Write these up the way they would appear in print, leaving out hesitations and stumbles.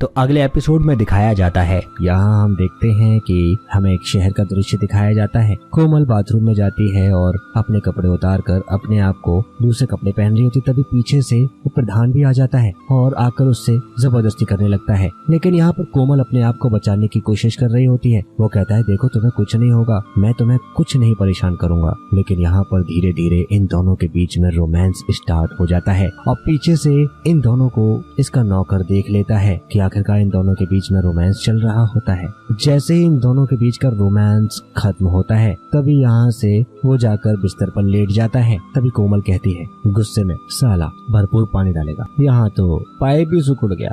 तो अगले एपिसोड में दिखाया जाता है, यहाँ हम देखते हैं कि हमें एक शहर का दृश्य दिखाया जाता है। कोमल बाथरूम में जाती है और अपने कपड़े उतार कर अपने आप को दूसरे कपड़े पहन रही होती, तभी पीछे से वो प्रधान भी आ जाता है और आकर उससे जबरदस्ती करने लगता है। लेकिन यहाँ पर कोमल अपने आप को बचाने की कोशिश कर रही होती है। वो कहता है, देखो तुम्हें कुछ नहीं होगा, मैं तुम्हें कुछ नहीं परेशान करूंगा। लेकिन यहाँ पर धीरे धीरे इन दोनों के बीच में रोमांस स्टार्ट हो जाता है और पीछे से इन दोनों को इसका नौकर देख लेता है कि आखिरकार इन दोनों के बीच में रोमांस चल रहा होता है। जैसे ही इन दोनों के बीच का रोमांस खत्म होता है, तभी यहाँ से वो जाकर बिस्तर पर लेट जाता है। तभी कोमल कहती है गुस्से में, साला भरपूर पानी डालेगा, यहाँ तो पाइप भी सुखड़ गया।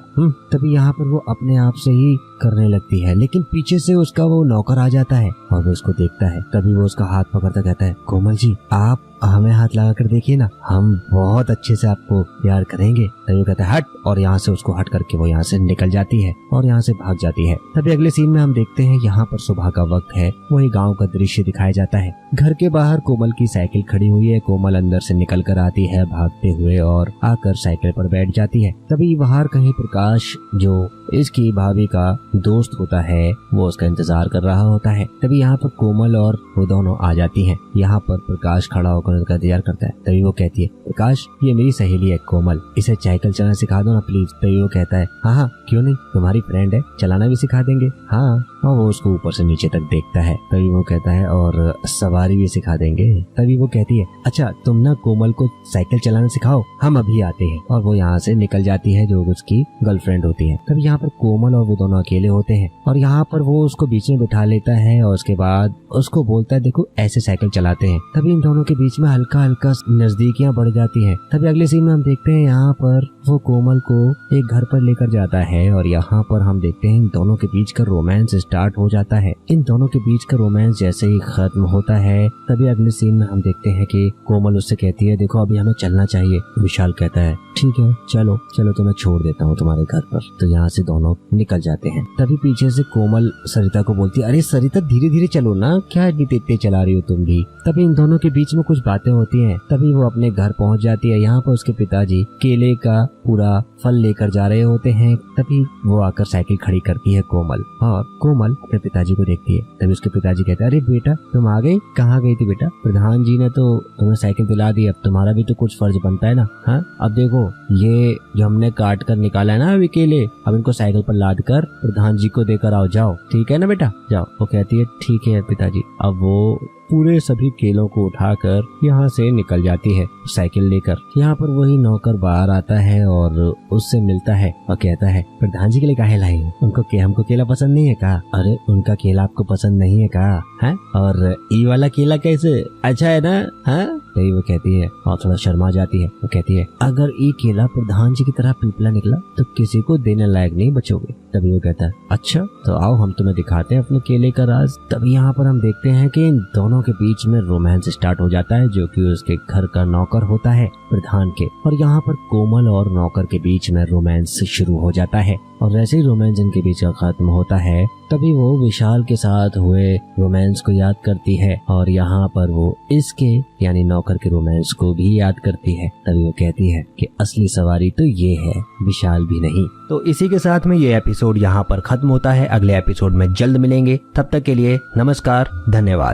तभी यहाँ पर वो अपने आप से ही करने लगती है, लेकिन पीछे से उसका वो नौकर आ जाता है और वो उसको देखता है। तभी वो उसका हाथ पकड़ता कहता है, कोमल जी आप हमें हाथ लगा कर देखिए ना, हम बहुत अच्छे से आपको प्यार करेंगे। तभी वो कहता है हट, और यहाँ से उसको हट करके वो यहाँ से निकल जाती है और यहाँ से भाग जाती है। तभी अगले सीन में हम देखते हैं यहाँ पर सुबह का वक्त है, वही गांव का दृश्य दिखाया जाता है। घर के बाहर कोमल की साइकिल खड़ी हुई है। कोमल अंदर से निकल कर आती है भागते हुए और आकर साइकिल पर बैठ जाती है। तभी बाहर कहीं प्रकाश, जो इसकी भाभी का दोस्त होता है, वो उसका इंतजार कर रहा होता है। तभी यहाँ पर कोमल और वो दोनों आ जाती हैं। यहाँ पर प्रकाश खड़ा होकर उनका इंतजार करता है। तभी वो कहती है, प्रकाश ये मेरी सहेली है कोमल, इसे साइकिल चलाना सिखा दो ना प्लीज। तभी वो कहता है, हाँ हाँ क्यों नहीं, तुम्हारी फ्रेंड है, चलाना भी सिखा देंगे। हाँ, और वो उसको ऊपर से नीचे तक देखता है। तभी वो कहता है, और सवारी भी सिखा देंगे। तभी वो कहती है, अच्छा तुम ना कोमल को साइकिल चलाना सिखाओ, हम अभी आते हैं। और वो यहाँ से निकल जाती है, जो उसकी गर्लफ्रेंड होती है। तभी यहाँ पर कोमल और वो दोनों अकेले होते हैं और यहाँ पर वो उसको बीच में बिठा लेता है और उसके बाद उसको बोलता है, देखो ऐसे साइकिल चलाते हैं। तभी इन दोनों के बीच में हल्का हल्का नजदीकियां बढ़ जाती हैं। तभी अगले सीन में हम देखते हैं यहाँ पर वो कोमल को एक घर पर लेकर जाता है और यहाँ पर हम देखते हैं इन दोनों के बीच का रोमांस स्टार्ट हो जाता है। इन दोनों के बीच का रोमांस जैसे ही खत्म होता है, तभी अगले सीन में हम देखते हैं कि कोमल उससे कहती है, देखो अभी हमें चलना चाहिए। विशाल कहता है, ठीक है चलो चलो, तो मैं छोड़ देता हूँ तुम्हारे घर पर। तो यहाँ से दोनों निकल जाते हैं। तभी पीछे से कोमल सरिता को बोलती है, अरे सरिता धीरे धीरे चलो ना, क्या इतनी तेज चला रही हो तुम भी। तभी इन दोनों के बीच में कुछ बातें होती हैं। तभी वो अपने घर पहुंच जाती है। यहाँ पर उसके पिताजी केले का पूरा फल लेकर जा रहे होते हैं। तभी वो आकर साइकिल खड़ी करती है कोमल, और कोमल अपने पिताजी को देखती है। तभी उसके पिताजी कहते हैं, अरे बेटा तुम आ गई, कहाँ गई थी बेटा, प्रधान जी ने तो तुम्हें साइकिल दिला दी, अब तुम्हारा भी तो कुछ फर्ज बनता है ना। हाँ अब देखो ये जो हमने काट कर निकाला है ना अभी केले, अब इनको साइकिल पर लाद कर प्रधान जी को देकर आओ, जाओ ठीक है ना बेटा, जाओ। वो कहती है ठीक है पिताजी। अब वो पूरे सभी केलों को उठाकर यहाँ से निकल जाती है साइकिल लेकर। यहाँ पर वही नौकर बाहर आता है और उससे मिलता है और कहता है, प्रधान जी के लिए काहे लाई, उनको हमको केला पसंद नहीं है का? अरे उनका केला आपको पसंद नहीं है का? है, और ये वाला केला कैसे अच्छा है ना? हाँ तभी वो कहती है और थोड़ा शर्मा जाती है। वो कहती है, अगर ये केला प्रधान जी की तरह पीपला निकला तो किसी को देने लायक नहीं बचोगे। तभी वो कहता है, अच्छा तो आओ हम तुम्हें दिखाते हैं अपने केले का राज। तभी यहाँ पर हम देखते हैं कि इन दोनों के बीच में रोमांस स्टार्ट हो जाता है, जो कि उसके घर का नौकर होता है प्रधान के। और यहाँ पर कोमल और नौकर के बीच में रोमांस शुरू हो जाता है और जैसे ही रोमांस इनके बीच का खत्म होता है, तभी वो विशाल के साथ हुए रोमांस को याद करती है और यहाँ पर वो इसके यानी नौकर के रोमांस को भी याद करती है। तभी वो कहती है कि असली सवारी तो ये है, विशाल भी नहीं। तो इसी के साथ में ये एपिसोड यहाँ पर खत्म होता है। अगले एपिसोड में जल्द मिलेंगे, तब तक के लिए नमस्कार, धन्यवाद।